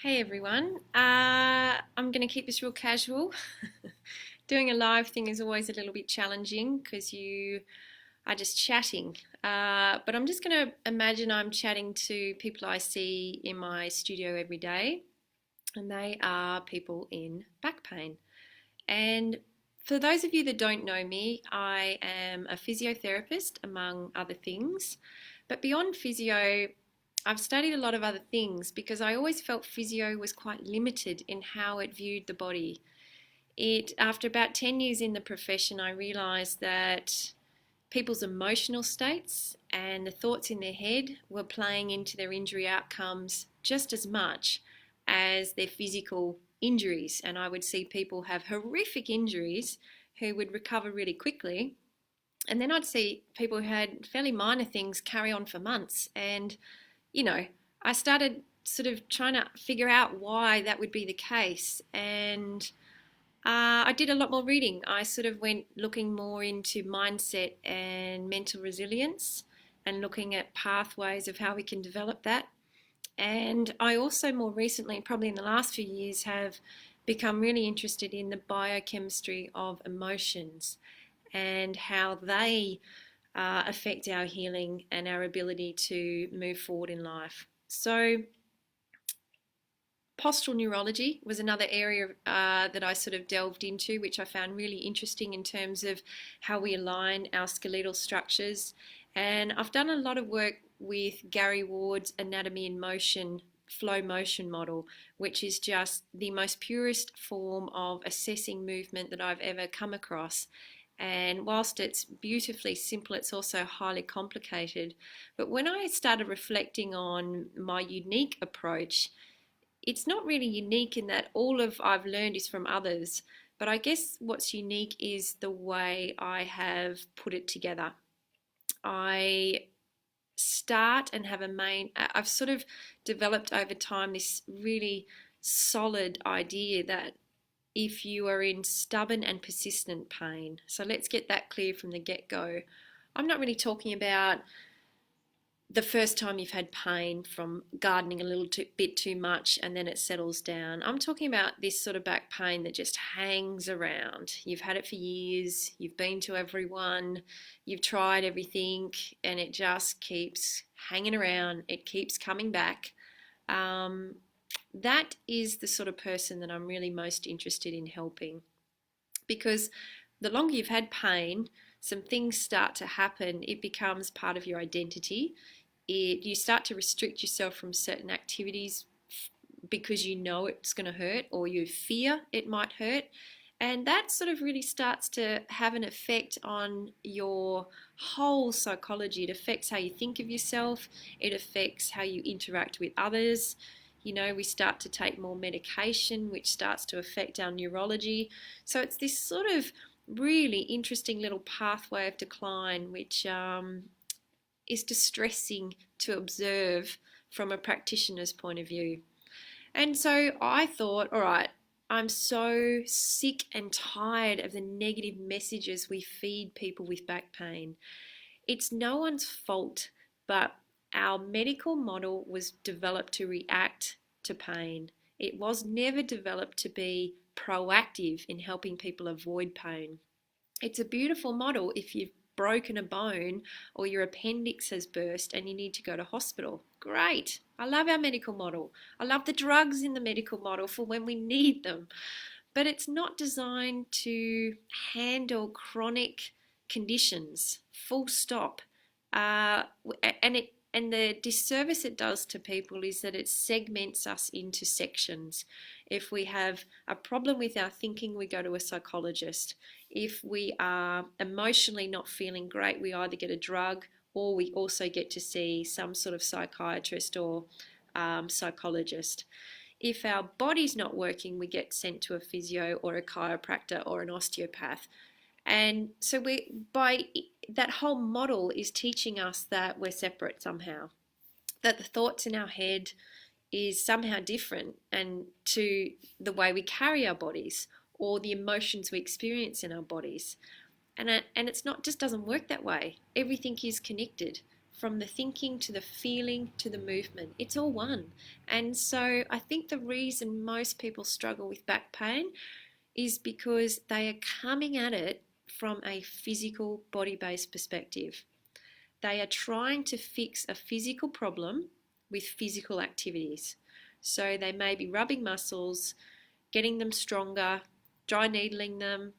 Hey everyone, I'm going to keep this real casual. Doing a live thing is always a little bit challenging because you are just chatting. But I'm just going to imagine I'm chatting to people I see in my studio every day, and they are people in back pain. And for those of you that don't know me, I am a physiotherapist, among other things. But beyond physio, I've studied a lot of other things because I always felt physio was quite limited in how it viewed the body. After about 10 years in the profession, I realised that people's emotional states and the thoughts in their head were playing into their injury outcomes just as much as their physical injuries. And I would see people have horrific injuries who would recover really quickly. And then I'd see people who had fairly minor things carry on for months. And, you know, I started sort of trying to figure out why that would be the case. And I did a lot more reading. I sort of went looking more into mindset and mental resilience and looking at pathways of how we can develop that. And I also more recently, probably in the last few years, have become really interested in the biochemistry of emotions and how they affect our healing and our ability to move forward in life. So postural neurology was another area that I sort of delved into, which I found really interesting in terms of how we align our skeletal structures. And I've done a lot of work with Gary Ward's anatomy in motion flow motion model, which is just the most purest form of assessing movement that I've ever come across. And whilst it's beautifully simple, it's also highly complicated. But when I started reflecting on my unique approach, it's not really unique in that all of I've learned is from others, but I guess what's unique is the way I have put it together. I start and have a main, I've sort of developed over time this really solid idea that if you are in stubborn and persistent pain, so let's get that clear from the get go. I'm not really talking about the first time you've had pain from gardening a bit too much and then it settles down. I'm talking about this sort of back pain that just hangs around. You've had it for years, you've been to everyone, you've tried everything, and it just keeps hanging around, it keeps coming back. That is the sort of person that I'm really most interested in helping, because the longer you've had pain, some things start to happen. It becomes part of your identity. You start to restrict yourself from certain activities because you know it's going to hurt or you fear it might hurt. And that sort of really starts to have an effect on your whole psychology. It affects how you think of yourself, it affects how you interact with others. You know, we start to take more medication, which starts to affect our neurology. So it's this sort of really interesting little pathway of decline, which is distressing to observe from a practitioner's point of view. And so I thought, all right, I'm so sick and tired of the negative messages we feed people with back pain. It's no one's fault, but our medical model was developed to react to pain. It was never developed to be proactive in helping people avoid pain. It's a beautiful model if you've broken a bone or your appendix has burst and you need to go to hospital. Great. I love our medical model. I love the drugs in the medical model for when we need them. But it's not designed to handle chronic conditions, full stop. And the disservice it does to people is that it segments us into sections. If we have a problem with our thinking, we go to a psychologist. If we are emotionally not feeling great, we either get a drug or we also get to see some sort of psychiatrist or psychologist. If our body's not working, we get sent to a physio or a chiropractor or an osteopath. And so by that whole model is teaching us that we're separate somehow, that the thoughts in our head is somehow different and to the way we carry our bodies or the emotions we experience in our bodies. And it's not, just doesn't work that way. Everything is connected. from the thinking to the feeling to the movement. It's all one. And so I think the reason most people struggle with back pain is because they are coming at it from a physical body-based perspective. They are trying to fix a physical problem with physical activities. So they may be rubbing muscles, getting them stronger, dry needling them,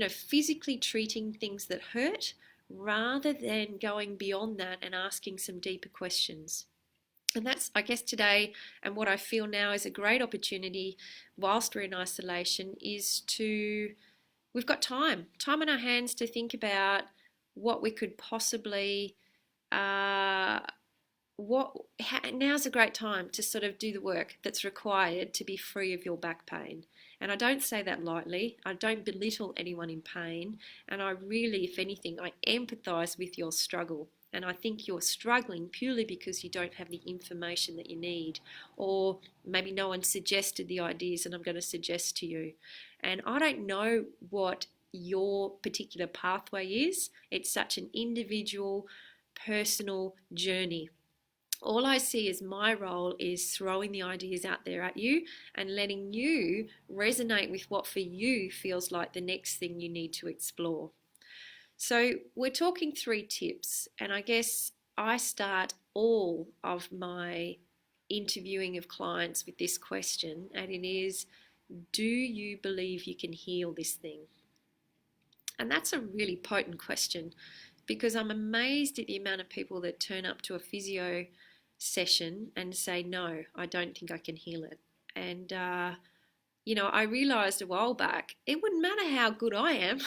physically treating things that hurt rather than going beyond that and asking some deeper questions. And that's, I guess, today, and what I feel now is a great opportunity whilst we're in isolation is we've got time on our hands to think about what we could possibly, now's a great time to sort of do the work that's required to be free of your back pain. And I don't say that lightly. I don't belittle anyone in pain. And I really, if anything, I empathise with your struggle. And I think you're struggling purely because you don't have the information that you need, or maybe no one suggested the ideas that I'm going to suggest to you. And I don't know what your particular pathway is. It's such an individual, personal journey. All I see as my role is throwing the ideas out there at you and letting you resonate with what for you feels like the next thing you need to explore. So we're talking 3 tips, and I guess I start all of my interviewing of clients with this question, and it is, do you believe you can heal this thing? And that's a really potent question, because I'm amazed at the amount of people that turn up to a physio session and say, no, I don't think I can heal it. And, I realized a while back, it wouldn't matter how good I am.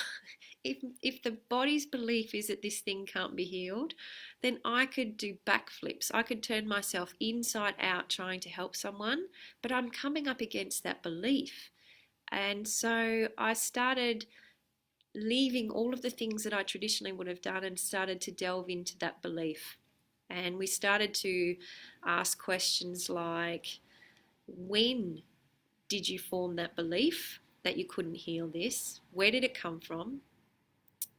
If the body's belief is that this thing can't be healed, then I could do backflips. I could turn myself inside out trying to help someone, but I'm coming up against that belief. And so I started leaving all of the things that I traditionally would have done and started to delve into that belief. And we started to ask questions like, when did you form that belief that you couldn't heal this? Where did it come from?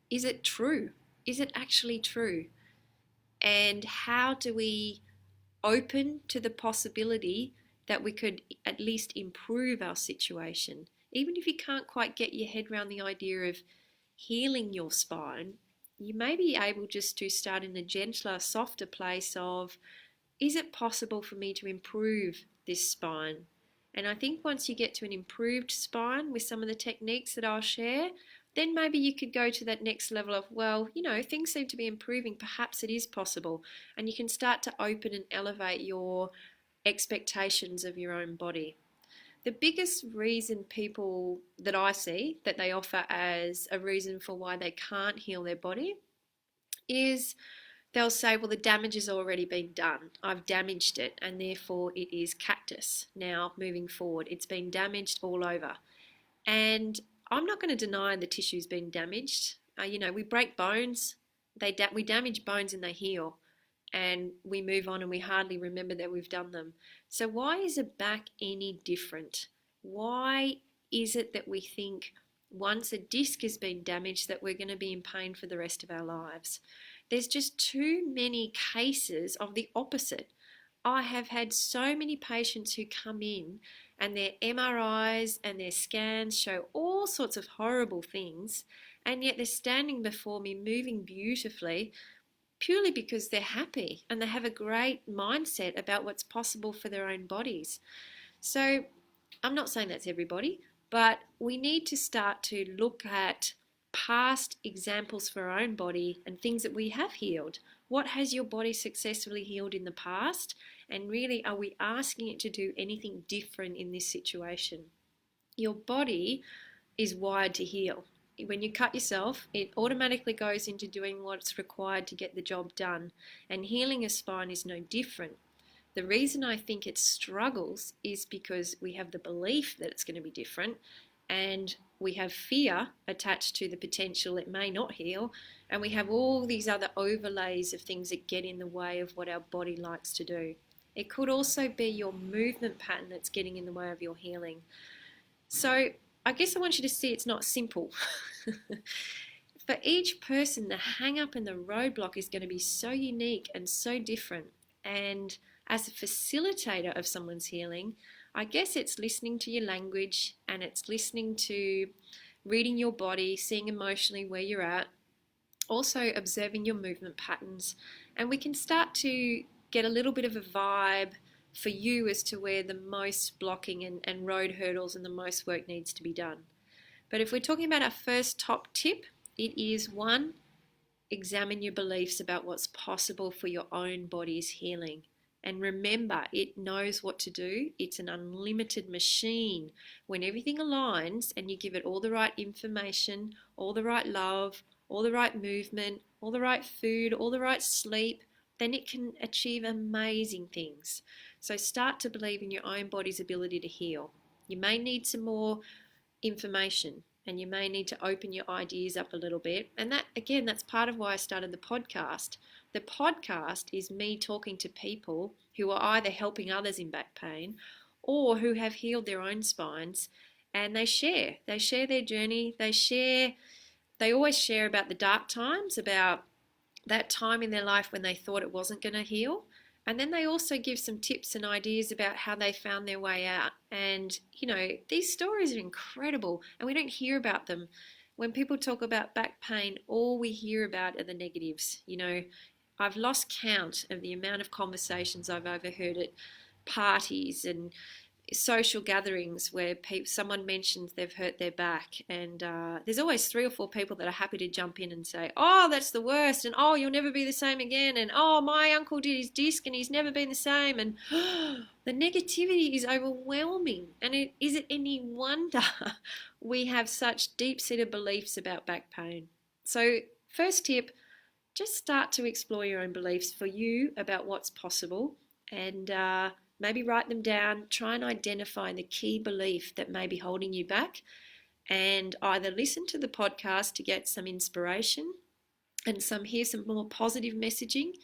Is it true? Is it actually true? And how do we open to the possibility that we could at least improve our situation? Even if you can't quite get your head around the idea of healing your spine, you may be able just to start in a gentler, softer place of, is it possible for me to improve this spine? And I think once you get to an improved spine with some of the techniques that I'll share, then maybe you could go to that next level of, well, things seem to be improving. Perhaps it is possible. And you can start to open and elevate your expectations of your own body. The biggest reason people that I see that they offer as a reason for why they can't heal their body is they'll say, well, the damage has already been done. I've damaged it, and therefore it is cactus now moving forward. It's been damaged all over. And I'm not going to deny the tissue's been damaged. We break bones, we damage bones and they heal. And we move on and we hardly remember that we've done them. So why is a back any different? Why is it that we think once a disc has been damaged that we're going to be in pain for the rest of our lives? There's just too many cases of the opposite. I have had so many patients who come in and their MRIs and their scans show all sorts of horrible things, and yet they're standing before me moving beautifully purely because they're happy and they have a great mindset about what's possible for their own bodies. So I'm not saying that's everybody, but we need to start to look at past examples for our own body and things that we have healed. What has your body successfully healed in the past? And really, are we asking it to do anything different in this situation? Your body is wired to heal. When you cut yourself, it automatically goes into doing what's required to get the job done. And healing a spine is no different. The reason I think it struggles is because we have the belief that it's going to be different, and we have fear attached to the potential it may not heal, and we have all these other overlays of things that get in the way of what our body likes to do. It could also be your movement pattern that's getting in the way of your healing. So I guess I want you to see it's not simple. for each person, the hang up and the roadblock is going to be so unique and so different. And as a facilitator of someone's healing, I guess it's listening to your language, and it's listening to reading your body, seeing emotionally where you're at, also observing your movement patterns. And we can start to get a little bit of a vibe for you as to where the most blocking and road hurdles and the most work needs to be done. But if we're talking about our first top tip, it is one, examine your beliefs about what's possible for your own body's healing. And remember, it knows what to do. It's an unlimited machine. When everything aligns and you give it all the right information, all the right love, all the right movement, all the right food, all the right sleep, then it can achieve amazing things. So start to believe in your own body's ability to heal. You may need some more information, and you may need to open your ideas up a little bit. And that, again, that's part of why I started the podcast. The podcast is me talking to people who are either helping others in back pain or who have healed their own spines, and they share their journey. They always share about the dark times, about that time in their life when they thought it wasn't going to heal. And then they also give some tips and ideas about how they found their way out. And, these stories are incredible, and we don't hear about them. When people talk about back pain, all we hear about are the negatives. I've lost count of the amount of conversations I've overheard at parties and social gatherings where someone mentions they've hurt their back, and there's always 3 or 4 people that are happy to jump in and say, oh, that's the worst, and oh, you'll never be the same again, and oh, my uncle did his disc and he's never been the same, and the negativity is overwhelming. And is it any wonder we have such deep-seated beliefs about back pain? So first tip, just start to explore your own beliefs for you about what's possible, and maybe write them down. Try and identify the key belief that may be holding you back, and either listen to the podcast to get some inspiration and hear some more positive messaging.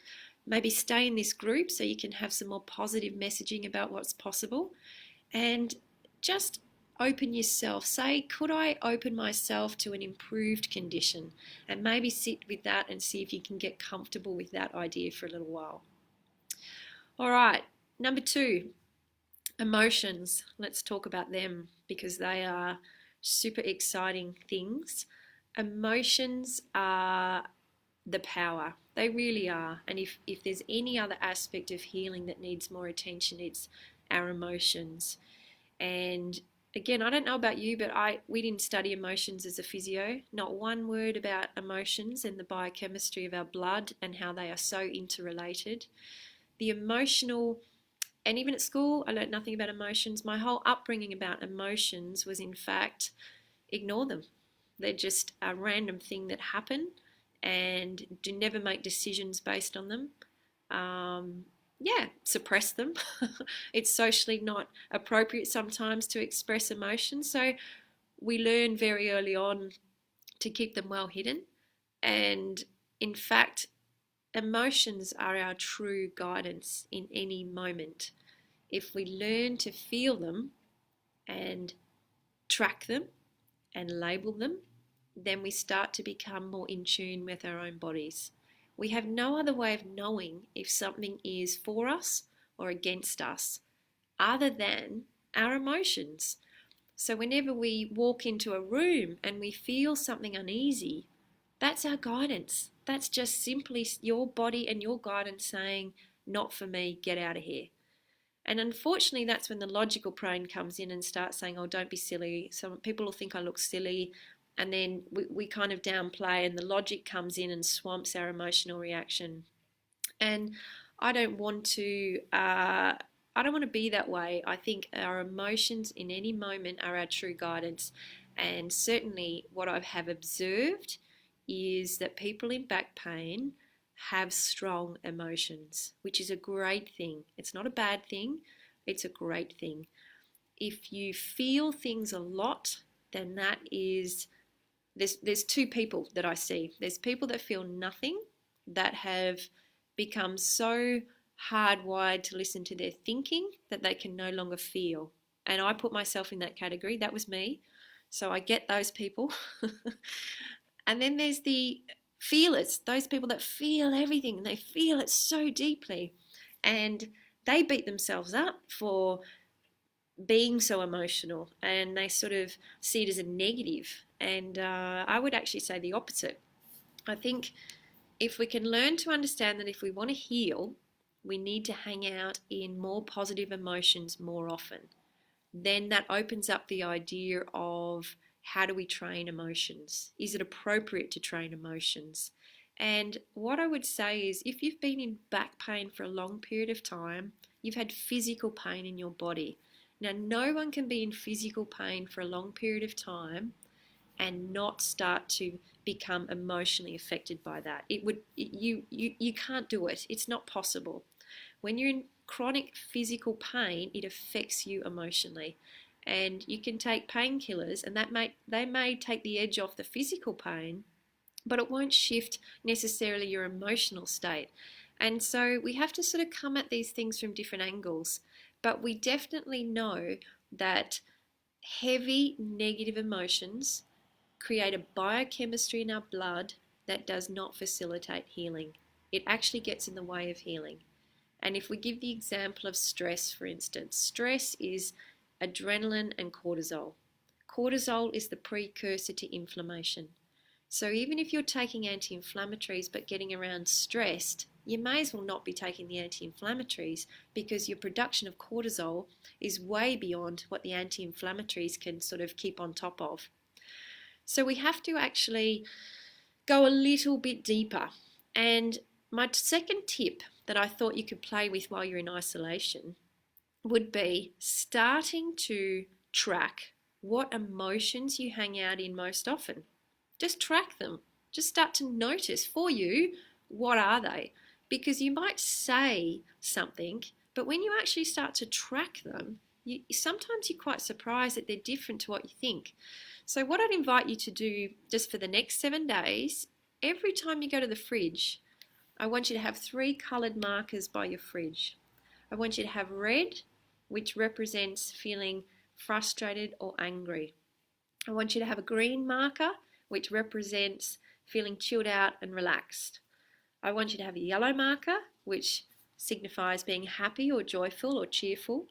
Maybe stay in this group so you can have some more positive messaging about what's possible, and just open yourself. Say, could I open myself to an improved condition? And maybe sit with that and see if you can get comfortable with that idea for a little while. All right. Number 2, emotions. Let's talk about them because they are super exciting things. Emotions are the power. They really are. And if there's any other aspect of healing that needs more attention, it's our emotions. And again, I don't know about you, but we didn't study emotions as a physio. Not one word about emotions and the biochemistry of our blood and how they are so interrelated. The emotional, and even at school, I learned nothing about emotions. My whole upbringing about emotions was, in fact, ignore them. They're just a random thing that happen, and do never make decisions based on them. Suppress them. It's socially not appropriate sometimes to express emotions. So we learn very early on to keep them well hidden. And in fact, emotions are our true guidance in any moment. If we learn to feel them and track them and label them, then we start to become more in tune with our own bodies. We have no other way of knowing if something is for us or against us other than our emotions. So whenever we walk into a room and we feel something uneasy, that's our guidance. That's just simply your body and your guidance saying, not for me, get out of here. And unfortunately, that's when the logical brain comes in and starts saying, oh, don't be silly. Some people will think I look silly. And then we kind of downplay, and the logic comes in and swamps our emotional reaction. And I don't want to be that way. I think our emotions in any moment are our true guidance. And certainly what I have observed is that people in back pain have strong emotions, which is a great thing. It's not a bad thing. It's a great thing. If you feel things a lot, then that is... There's 2 people that I see. There's people that feel nothing, that have become so hardwired to listen to their thinking that they can no longer feel. And I put myself in that category. That was me. So I get those people. And then there's the feelers, those people that feel everything and they feel it so deeply. And they beat themselves up for being so emotional and they sort of see it as a negative. And I would actually say the opposite. I think if we can learn to understand that if we want to heal, we need to hang out in more positive emotions more often, then that opens up the idea of how do we train emotions? Is it appropriate to train emotions? And what I would say is if you've been in back pain for a long period of time, you've had physical pain in your body. Now, no one can be in physical pain for a long period of time and not start to become emotionally affected by that. You can't do it. It's not possible. When you're in chronic physical pain, it affects you emotionally. And you can take painkillers and they may take the edge off the physical pain, but it won't shift necessarily your emotional state. And so we have to sort of come at these things from different angles. But we definitely know that heavy negative emotions create a biochemistry in our blood that does not facilitate healing. It actually gets in the way of healing. And if we give the example of stress, for instance, stress is adrenaline and cortisol. Cortisol is the precursor to inflammation. So even if you're taking anti-inflammatories but getting around stressed, you may as well not be taking the anti-inflammatories because your production of cortisol is way beyond what the anti-inflammatories can sort of keep on top of. So we have to actually go a little bit deeper. And my second tip that I thought you could play with while you're in isolation would be starting to track what emotions you hang out in most often. Just track them. Just start to notice for you, what are they? Because you might say something, but when you actually start to track them, sometimes you're quite surprised that they're different to what you think. So what I'd invite you to do just for the next 7 days, every time you go to the fridge, I want you to have 3 coloured markers by your fridge. I want you to have red, which represents feeling frustrated or angry. I want you to have a green marker, which represents feeling chilled out and relaxed. I want you to have a yellow marker, which signifies being happy or joyful or cheerful.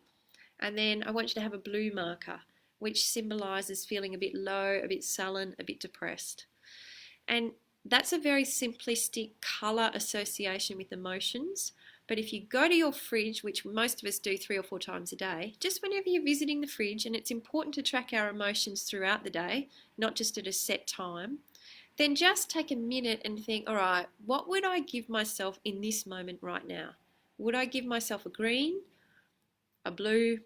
And then I want you to have a blue marker, which symbolises feeling a bit low, a bit sullen, a bit depressed. And that's a very simplistic colour association with emotions. But if you go to your fridge, which most of us do 3 or 4 times a day, just whenever you're visiting the fridge, and it's important to track our emotions throughout the day, not just at a set time, then just take a minute and think, all right, what would I give myself in this moment right now? Would I give myself a green, a blue,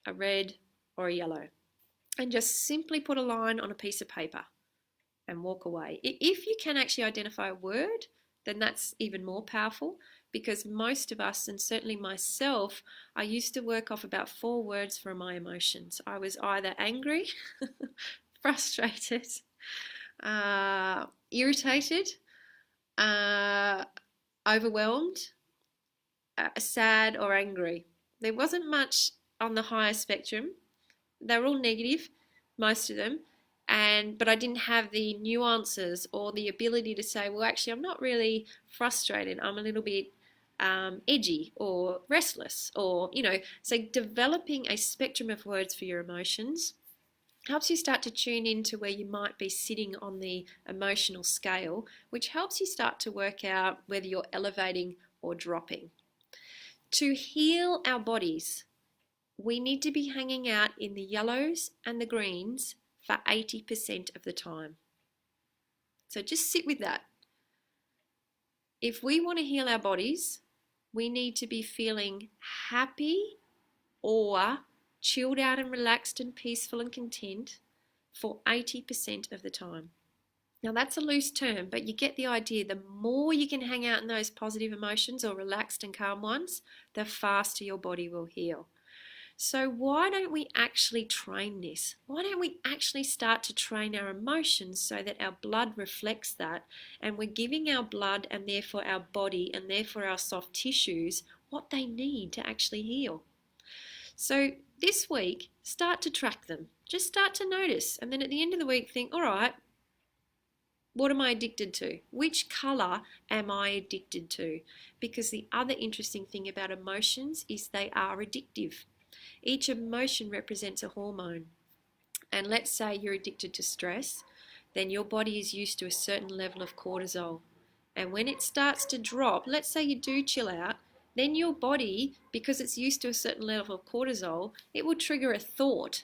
a red, or a yellow? And just simply put a line on a piece of paper and walk away. If you can actually identify a word, then that's even more powerful, because most of us, and certainly myself, I used to work off about 4 words for my emotions. I was either angry, frustrated, irritated, overwhelmed, sad or angry. There wasn't much on the higher spectrum. They were all negative, most of them, but I didn't have the nuances or the ability to say, well, actually, I'm not really frustrated. I'm a little bit edgy or restless, or, so developing a spectrum of words for your emotions helps you start to tune into where you might be sitting on the emotional scale, which helps you start to work out whether you're elevating or dropping. To heal our bodies, we need to be hanging out in the yellows and the greens for 80% of the time. So just sit with that. If we want to heal our bodies, we need to be feeling happy or chilled out and relaxed and peaceful and content for 80% of the time. Now that's a loose term, but you get the idea. The more you can hang out in those positive emotions or relaxed and calm ones, the faster your body will heal. So why don't we actually train this? Why don't we actually start to train our emotions so that our blood reflects that, and we're giving our blood and therefore our body and therefore our soft tissues what they need to actually heal? So this week, start to track them. Just start to notice, and then at the end of the week think, all right, What am I addicted to? Which color am I addicted to? Because the other interesting thing about emotions is they are addictive. Each emotion represents a hormone. And let's say you're addicted to stress, then your body is used to a certain level of cortisol. And when it starts to drop, let's say you do chill out, then your body, because it's used to a certain level of cortisol, it will trigger a thought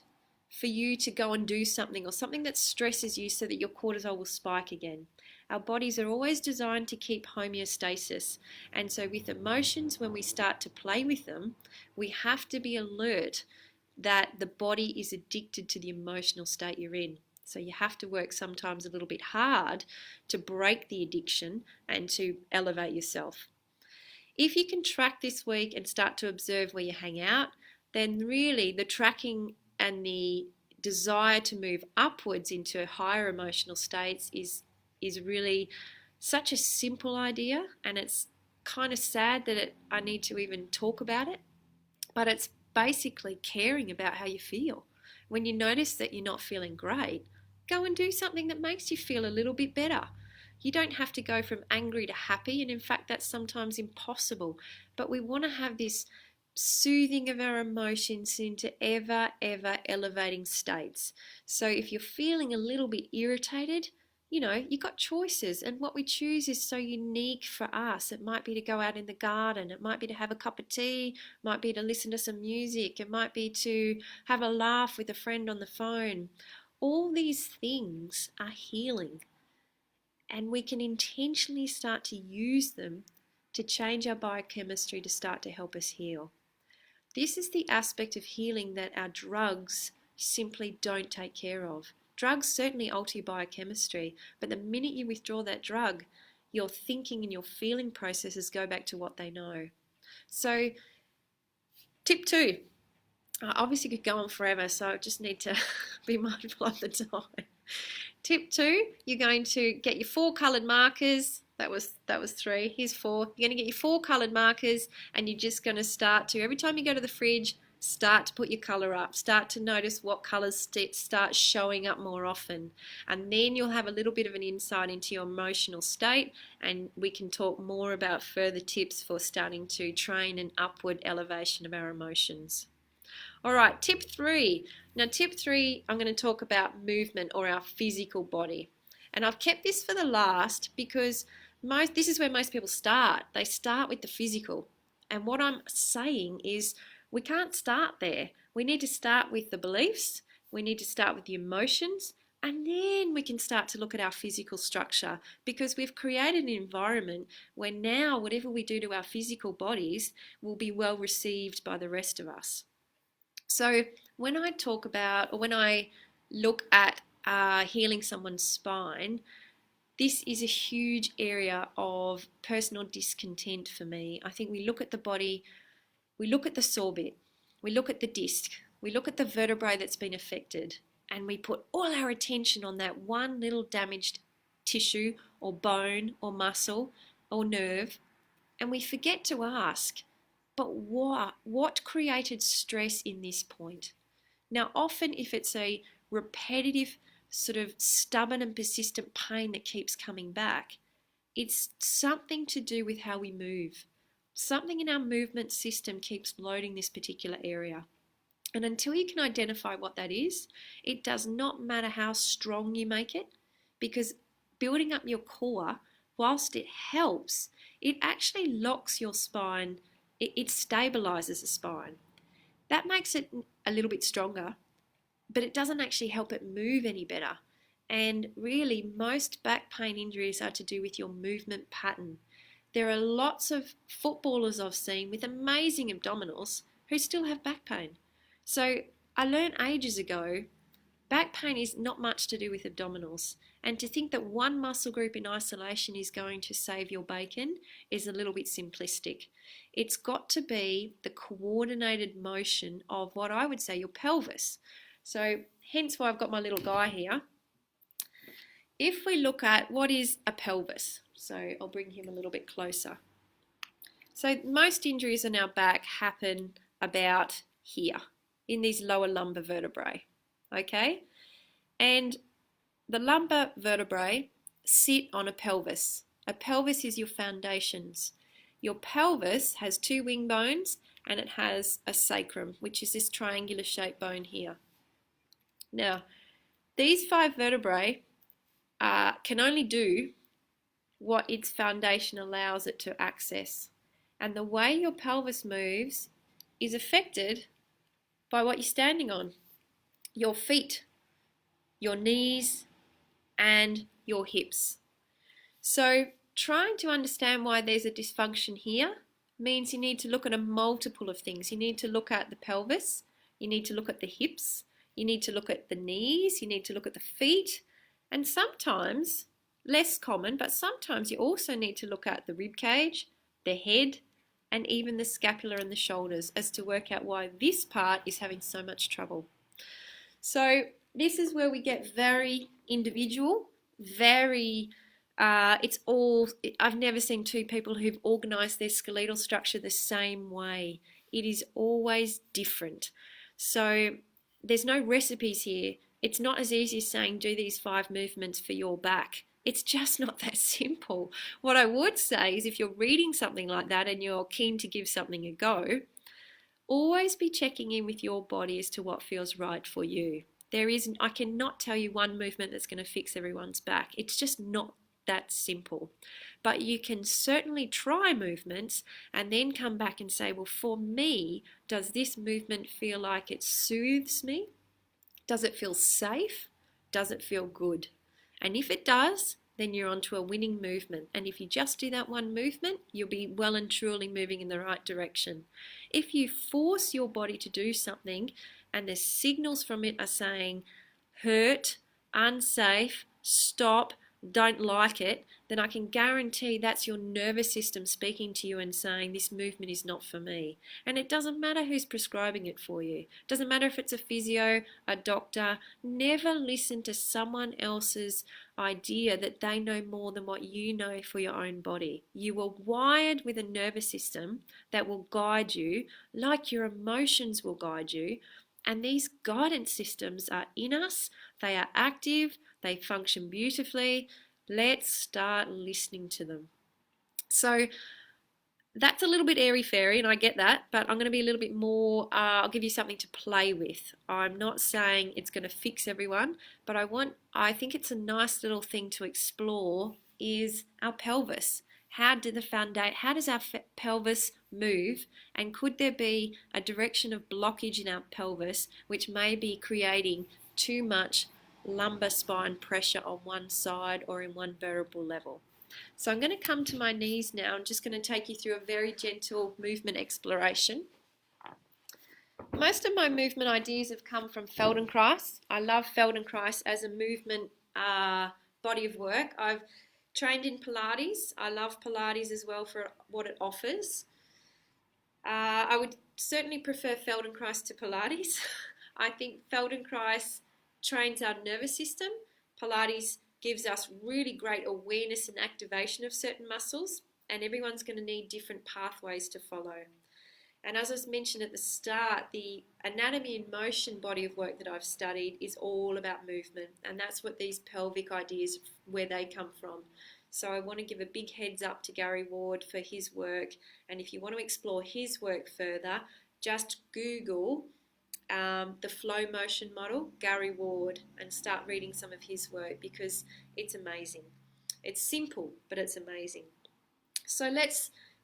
for you to go and do something, or something that stresses you so that your cortisol will spike again. Our bodies are always designed to keep homeostasis. And so with emotions, when we start to play with them, we have to be alert that the body is addicted to the emotional state you're in. So you have to work sometimes a little bit hard to break the addiction and to elevate yourself. If you can track this week and start to observe where you hang out, then really the tracking and the desire to move upwards into higher emotional states is really such a simple idea, and it's kind of sad that I need to even talk about it, but it's basically caring about how you feel. When you notice that you're not feeling great, go and do something that makes you feel a little bit better. You don't have to go from angry to happy, and in fact that's sometimes impossible, but we want to have this soothing of our emotions into ever elevating states. So if you're feeling a little bit irritated, you've got choices, and what we choose is so unique for us. It might be to go out in the garden, it might be to have a cup of tea, it might be to listen to some music, it might be to have a laugh with a friend on the phone. All these things are healing, and we can intentionally start to use them to change our biochemistry to start to help us heal. This is the aspect of healing that our drugs simply don't take care of. Drugs certainly alter your biochemistry, but the minute you withdraw that drug, your thinking and your feeling processes go back to what they know. So, tip 2. I obviously could go on forever, so I just need to be mindful of the time. Tip 2, you're going to get your 4 coloured markers. That was 3. Here's 4. You're going to get your 4 coloured markers, and you're just going to start to, every time you go to the fridge, start to put your colour up. Start to notice what colours start showing up more often. And then you'll have a little bit of an insight into your emotional state, and we can talk more about further tips for starting to train an upward elevation of our emotions. All right, tip 3. Now, tip 3, I'm going to talk about movement, or our physical body. And I've kept this for the last because this is where most people start. They start with the physical. And what I'm saying is we can't start there. We need to start with the beliefs. We need to start with the emotions. And then we can start to look at our physical structure, because we've created an environment where now whatever we do to our physical bodies will be well received by the rest of us. So when I talk about, or when I look at healing someone's spine, this is a huge area of personal discontent for me. I think we look at the body, we look at the sore bit, we look at the disc, we look at the vertebrae that's been affected, and we put all our attention on that one little damaged tissue or bone or muscle or nerve, and we forget to ask, but what created stress in this point? Now, often if it's a repetitive, sort of stubborn and persistent pain that keeps coming back, it's something to do with how we move. Something in our movement system keeps loading this particular area. And until you can identify what that is, it does not matter how strong you make it, because building up your core, whilst it helps, it actually locks your spine. It stabilizes the spine. That makes it a little bit stronger, but it doesn't actually help it move any better. And really, most back pain injuries are to do with your movement pattern. There are lots of footballers I've seen with amazing abdominals who still have back pain. So I learned ages ago, back pain is not much to do with abdominals. And to think that one muscle group in isolation is going to save your bacon is a little bit simplistic. It's got to be the coordinated motion of what I would say your pelvis. So hence why I've got my little guy here. If we look at what is a pelvis, so I'll bring him a little bit closer. So most injuries in our back happen about here, in these lower lumbar vertebrae, okay? And the lumbar vertebrae sit on a pelvis. A pelvis is your foundations. Your pelvis has two wing bones and it has a sacrum, which is this triangular shaped bone here. Now, these 5 vertebrae can only do what its foundation allows it to access. And the way your pelvis moves is affected by what you're standing on. Your feet, your knees, and your hips. So trying to understand why there's a dysfunction here means you need to look at a multiple of things. You need to look at the pelvis, you need to look at the hips, you need to look at the knees, you need to look at the feet, and sometimes, less common, but sometimes you also need to look at the rib cage, the head, and even the scapula and the shoulders as to work out why this part is having so much trouble. So this is where we get very individual, very I've never seen two people who've organized their skeletal structure the same way. It is always different. So there's no recipes here. It's not as easy as saying do these 5 movements for your back. It's just not that simple. What I would say is if you're reading something like that and you're keen to give something a go, always be checking in with your body as to what feels right for you. I cannot tell you one movement that's going to fix everyone's back. It's just not that simple. But you can certainly try movements and then come back and say, well, for me, does this movement feel like it soothes me? Does it feel safe? Does it feel good? And if it does, then you're onto a winning movement. And if you just do that one movement, you'll be well and truly moving in the right direction. If you force your body to do something and the signals from it are saying hurt, unsafe, stop, don't like it, then I can guarantee that's your nervous system speaking to you and saying this movement is not for me. And it doesn't matter who's prescribing it for you. It doesn't matter if it's a physio, a doctor. Never listen to someone else's idea that they know more than what you know for your own body. You were wired with a nervous system that will guide you like your emotions will guide you. And these guidance systems are in us, they are active, they function beautifully. Let's start listening to them. So that's a little bit airy-fairy, and I get that, but I'm going to be a little bit more, I'll give you something to play with. I'm not saying it's going to fix everyone, but I think it's a nice little thing to explore is our pelvis. How does our pelvis move, and could there be a direction of blockage in our pelvis which may be creating too much lumbar spine pressure on one side or in one vertebral level? So I'm going to come to my knees now. I'm just going to take you through a very gentle movement exploration. Most of my movement ideas have come from Feldenkrais. I love Feldenkrais as a movement body of work. I've trained in Pilates. I love Pilates as well for what it offers. I would certainly prefer Feldenkrais to Pilates. I think Feldenkrais trains our nervous system. Pilates gives us really great awareness and activation of certain muscles, and everyone's going to need different pathways to follow. And as I mentioned at the start, the anatomy and motion body of work that I've studied is all about movement, and that's what these pelvic ideas, where they come from. So I want to give a big heads up to Gary Ward for his work, and if you want to explore his work further, just Google the flow motion model, Gary Ward, and start reading some of his work because it's amazing. It's simple, but it's amazing. So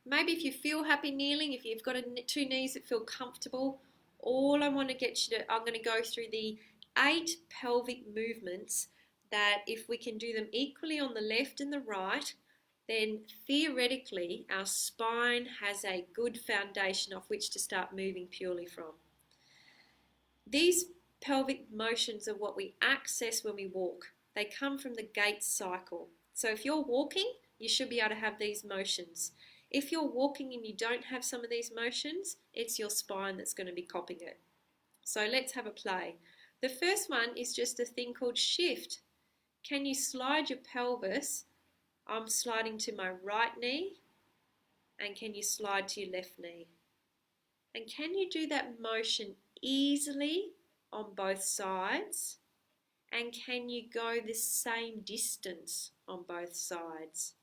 maybe if you feel happy kneeling, if you've got 2 knees that feel comfortable, I'm going to go through the 8 pelvic movements that if we can do them equally on the left and the right, then theoretically our spine has a good foundation off which to start moving purely from. These pelvic motions are what we access when we walk. They come from the gait cycle. So if you're walking, you should be able to have these motions. If you're walking and you don't have some of these motions, it's your spine that's going to be copying it. So let's have a play. The first one is just a thing called shift. Can you slide your pelvis? I'm sliding to my right knee. And can you slide to your left knee? And can you do that motion easily on both sides? And can you go the same distance on both sides.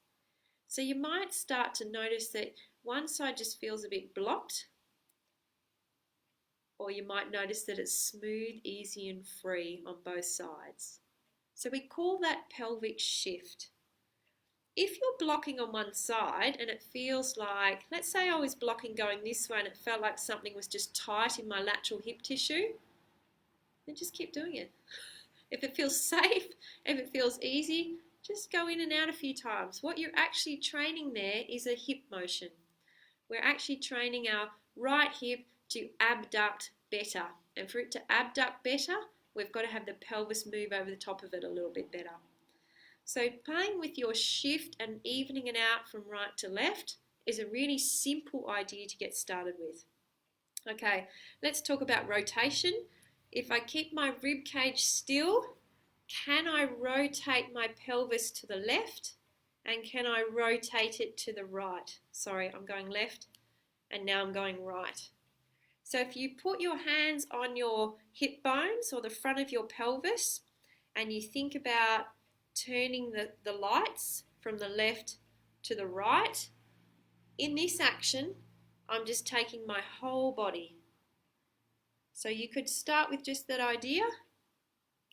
So you might start to notice that one side just feels a bit blocked, or you might notice that it's smooth, easy and free on both sides. So we call that pelvic shift. If you're blocking on one side and it feels like, let's say I was blocking going this way and it felt like something was just tight in my lateral hip tissue, then just keep doing it. If it feels safe, if it feels easy, just go in and out a few times. What you're actually training there is a hip motion. We're actually training our right hip to abduct better. And for it to abduct better, we've got to have the pelvis move over the top of it a little bit better. So playing with your shift and evening it out from right to left is a really simple idea to get started with. Okay, let's talk about rotation. If I keep my rib cage still, can I rotate my pelvis to the left and can I rotate it to the right? Sorry, I'm going left and now I'm going right. So if you put your hands on your hip bones or the front of your pelvis and you think about turning the lights from the left to the right, in this action, I'm just taking my whole body. So you could start with just that idea.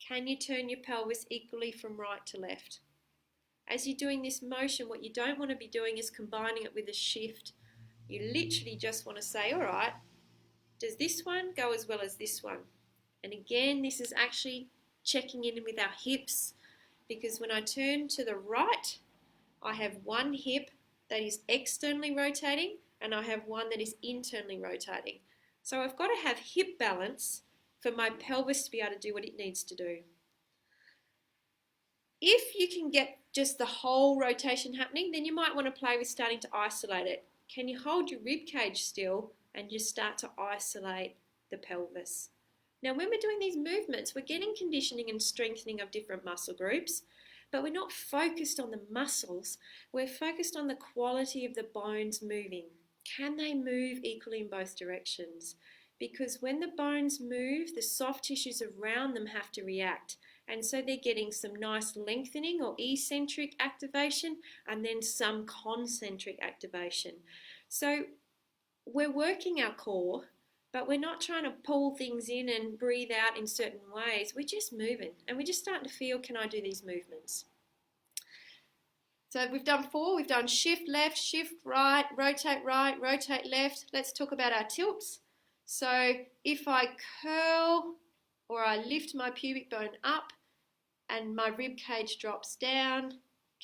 Can you turn your pelvis equally from right to left? As you're doing this motion, what you don't want to be doing is combining it with a shift. You literally just want to say, all right, does this one go as well as this one? And again, this is actually checking in with our hips, because when I turn to the right, I have one hip that is externally rotating and I have one that is internally rotating. So I've got to have hip balance for my pelvis to be able to do what it needs to do. If you can get just the whole rotation happening, then you might want to play with starting to isolate it. Can you hold your rib cage still and just start to isolate the pelvis? Now, when we're doing these movements, we're getting conditioning and strengthening of different muscle groups, but we're not focused on the muscles. We're focused on the quality of the bones moving. Can they move equally in both directions? Because when the bones move, the soft tissues around them have to react. And so they're getting some nice lengthening or eccentric activation and then some concentric activation. So we're working our core, but we're not trying to pull things in and breathe out in certain ways. We're just moving and we're just starting to feel, can I do these movements? So we've done 4. We've done shift left, shift right, rotate left. Let's talk about our tilts. So if I curl or I lift my pubic bone up and my rib cage drops down,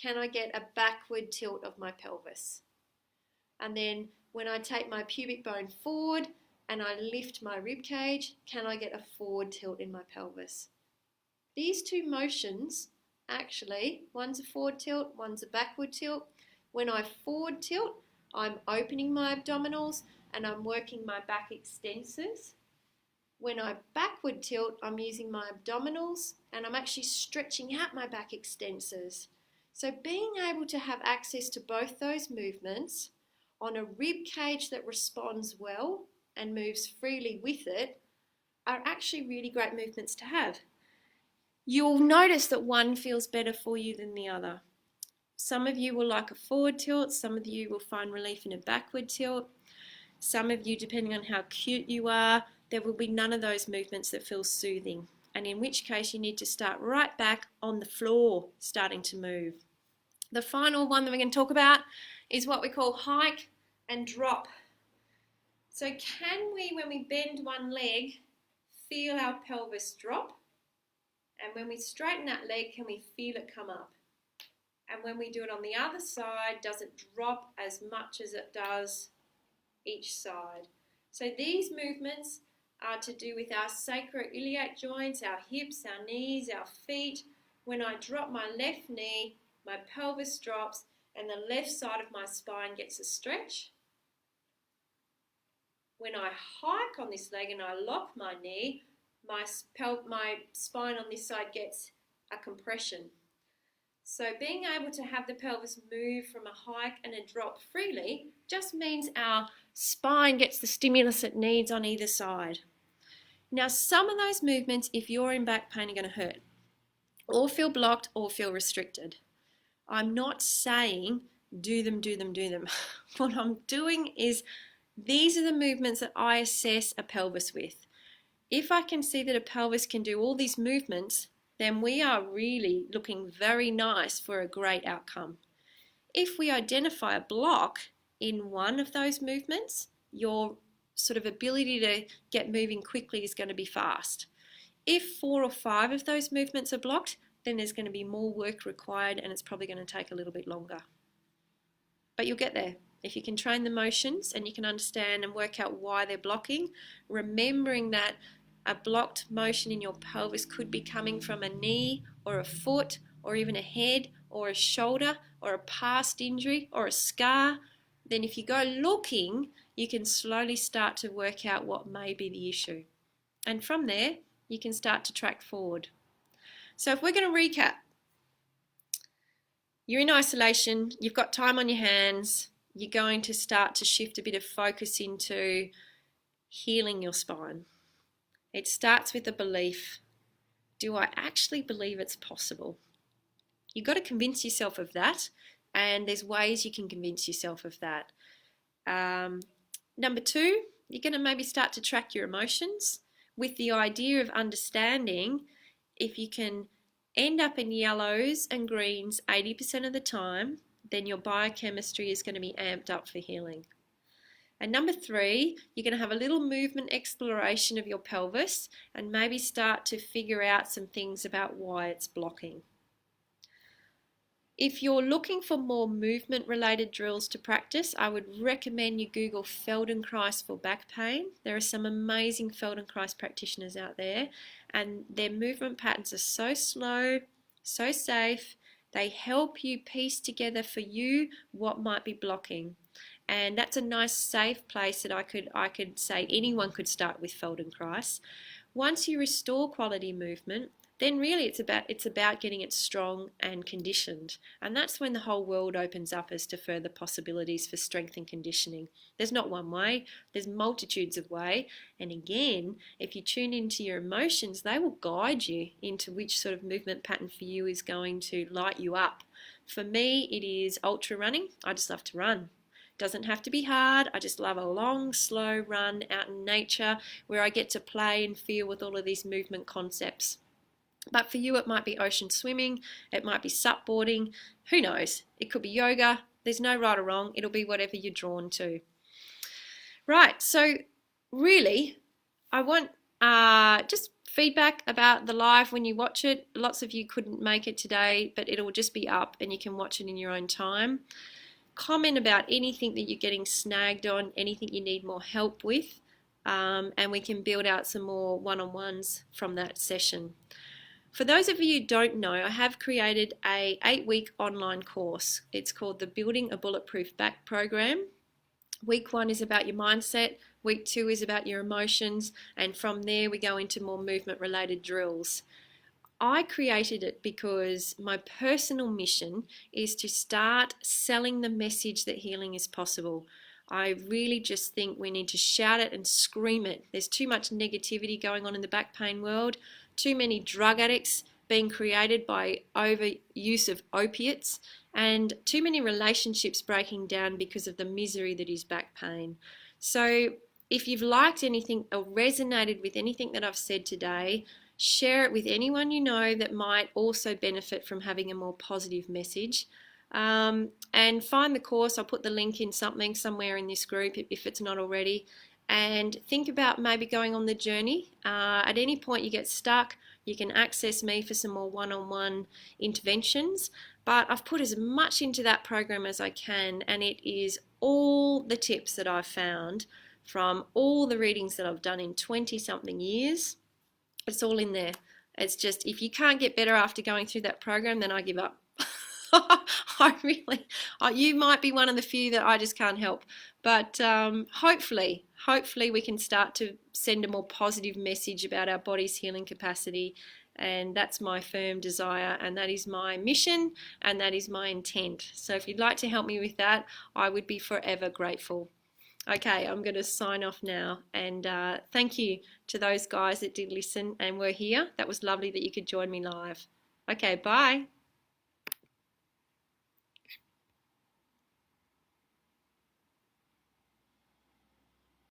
can I get a backward tilt of my pelvis? And then when I take my pubic bone forward and I lift my rib cage, can I get a forward tilt in my pelvis? These two motions, actually, one's a forward tilt, one's a backward tilt. When I forward tilt, I'm opening my abdominals and I'm working my back extensors. When I backward tilt, I'm using my abdominals and I'm actually stretching out my back extensors. So being able to have access to both those movements on a rib cage that responds well and moves freely with it are actually really great movements to have. You'll notice that one feels better for you than the other. Some of you will like a forward tilt, some of you will find relief in a backward tilt. Some of you, depending on how cute you are, there will be none of those movements that feel soothing, and in which case you need to start right back on the floor, starting to move. The final one that we're going to talk about is what we call hike and drop. So can we, when we bend one leg, feel our pelvis drop? And when we straighten that leg, can we feel it come up? And when we do it on the other side, does it drop as much as it does each side? So these movements are to do with our sacroiliac joints, our hips, our knees, our feet. When I drop my left knee, my pelvis drops and the left side of my spine gets a stretch. When I hike on this leg and I lock my knee, my spine on this side gets a compression. So being able to have the pelvis move from a hike and a drop freely just means our spine gets the stimulus it needs on either side. Now, some of those movements, if you're in back pain, are going to hurt or feel blocked or feel restricted. I'm not saying do them, do them, do them. What I'm doing is these are the movements that I assess a pelvis with. If I can see that a pelvis can do all these movements, then we are really looking very nice for a great outcome. If we identify a block in one of those movements, your sort of ability to get moving quickly is going to be fast. If 4 or 5 of those movements are blocked, then there's going to be more work required and it's probably going to take a little bit longer. But you'll get there. If you can train the motions and you can understand and work out why they're blocking, remembering that a blocked motion in your pelvis could be coming from a knee or a foot or even a head or a shoulder or a past injury or a scar, then if you go looking, you can slowly start to work out what may be the issue. And from there, you can start to track forward. So if we're going to recap, you're in isolation, you've got time on your hands, you're going to start to shift a bit of focus into healing your spine. It starts with a belief. Do I actually believe it's possible? You've got to convince yourself of that, and there's ways you can convince yourself of that. Number 2, you're going to maybe start to track your emotions with the idea of understanding if you can end up in yellows and greens 80% of the time, then your biochemistry is going to be amped up for healing. And number 3, you're going to have a little movement exploration of your pelvis and maybe start to figure out some things about why it's blocking. If you're looking for more movement related drills to practice, I would recommend you Google Feldenkrais for back pain. There are some amazing Feldenkrais practitioners out there, and their movement patterns are so slow, so safe. They help you piece together for you what might be blocking. And that's a nice safe place that I could say anyone could start with Feldenkrais. Once you restore quality movement, then really it's about getting it strong and conditioned. And that's when the whole world opens up as to further possibilities for strength and conditioning. There's not one way, there's multitudes of ways. And again, if you tune into your emotions, they will guide you into which sort of movement pattern for you is going to light you up. For me, it is ultra running. I just love to run. Doesn't have to be hard. I just love a long, slow run out in nature where I get to play and feel with all of these movement concepts. But for you, it might be ocean swimming, it might be supboarding, who knows? It could be yoga. There's no right or wrong. It'll be whatever you're drawn to. Right, so really, I want just feedback about the live when you watch it. Lots of you couldn't make it today, but it'll just be up and you can watch it in your own time. Comment about anything that you're getting snagged on, anything you need more help with, and we can build out some more one-on-ones from that session. For those of you who don't know, I have created a 8-week online course. It's called the Building a Bulletproof Back program. Week 1 is about your mindset, week 2 is about your emotions, and from there we go into more movement related drills. I created it because my personal mission is to start selling the message that healing is possible. I really just think we need to shout it and scream it. There's too much negativity going on in the back pain world, too many drug addicts being created by overuse of opiates, and too many relationships breaking down because of the misery that is back pain. So if you've liked anything or resonated with anything that I've said today, share it with anyone you know that might also benefit from having a more positive message. And find the course. I'll put the link in somewhere in this group if it's not already. And think about maybe going on the journey. At any point you get stuck, you can access me for some more one-on-one interventions. But I've put as much into that program as I can, and it is all the tips that I've found from all the readings that I've done in 20-something years. It's all in there. It's just, if you can't get better after going through that program, then I give up. You might be one of the few that I just can't help. But hopefully we can start to send a more positive message about our body's healing capacity. And that's my firm desire, and that is my mission, and that is my intent. So if you'd like to help me with that, I would be forever grateful. Okay, I'm going to sign off now, and thank you to those guys that did listen and were here. That was lovely that you could join me live. Okay, bye.